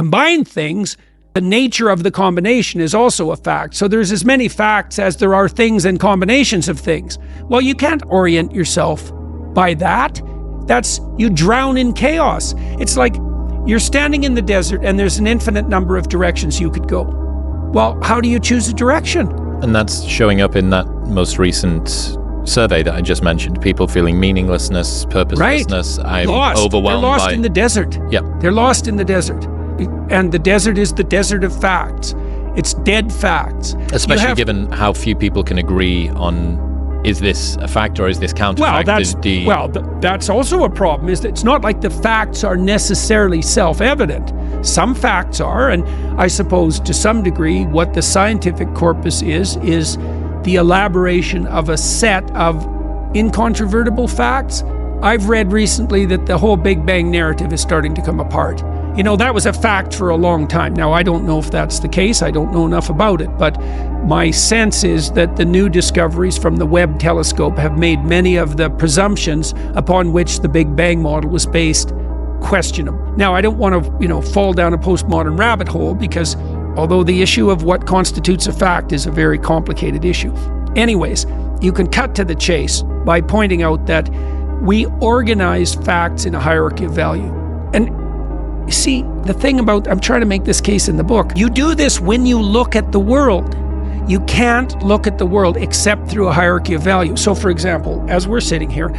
combine things, the nature of the combination is also a fact. So there's as many facts as there are things and combinations of things. Well, you can't orient yourself by that. You drown in chaos. It's like you're standing in the desert and there's an infinite number of directions you could go. Well, how do you choose a direction? And that's showing up in that most recent survey that I just mentioned. People feeling meaninglessness, purposelessness. Right. I'm overwhelmed. They're lost in the desert. Yeah. They're lost in the desert. And the desert is the desert of facts. It's dead facts. Especially given how few people can agree on, is this a fact or is this counterfact? Well, that's also a problem, is that it's not like the facts are necessarily self-evident. Some facts are, and I suppose to some degree what the scientific corpus is the elaboration of a set of incontrovertible facts. I've read recently that the whole Big Bang narrative is starting to come apart. You know, that was a fact for a long time. Now, I don't know if that's the case. I don't know enough about it. But my sense is that the new discoveries from the Webb telescope have made many of the presumptions upon which the Big Bang model was based questionable. Now, I don't want to, fall down a postmodern rabbit hole, because although the issue of what constitutes a fact is a very complicated issue. Anyways, you can cut to the chase by pointing out that we organize facts in a hierarchy of value. And you see, the thing about, I'm trying to make this case in the book, you do this when you look at the world. You can't look at the world except through a hierarchy of value. So for example, as we're sitting here,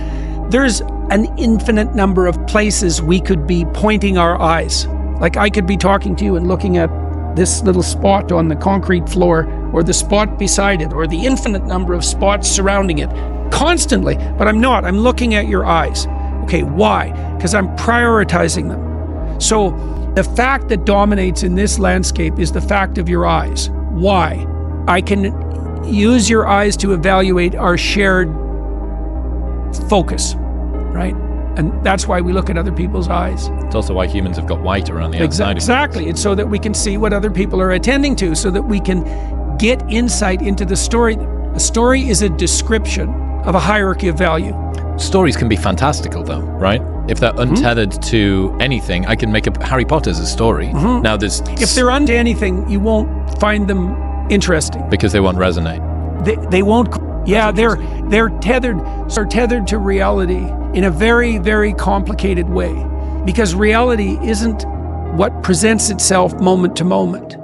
there's an infinite number of places we could be pointing our eyes. Like I could be talking to you and looking at this little spot on the concrete floor, or the spot beside it, or the infinite number of spots surrounding it constantly, but I'm not. I'm looking at your eyes. Okay, why? Because I'm prioritizing them. So the fact that dominates in this landscape is the fact of your eyes. Why? I can use your eyes to evaluate our shared focus, right? And that's why we look at other people's eyes. It's also why humans have got white around the outside. Exactly. It's so that we can see what other people are attending to, so that we can get insight into the story. A story is a description of a hierarchy of value. Stories can be fantastical though, right? If they're untethered to anything, I can make up Harry Potter's a story. Now if they're unto anything, you won't find them interesting. Because they won't resonate. They won't. Yeah, they're tethered to reality in a very, very complicated way. Because reality isn't what presents itself moment to moment.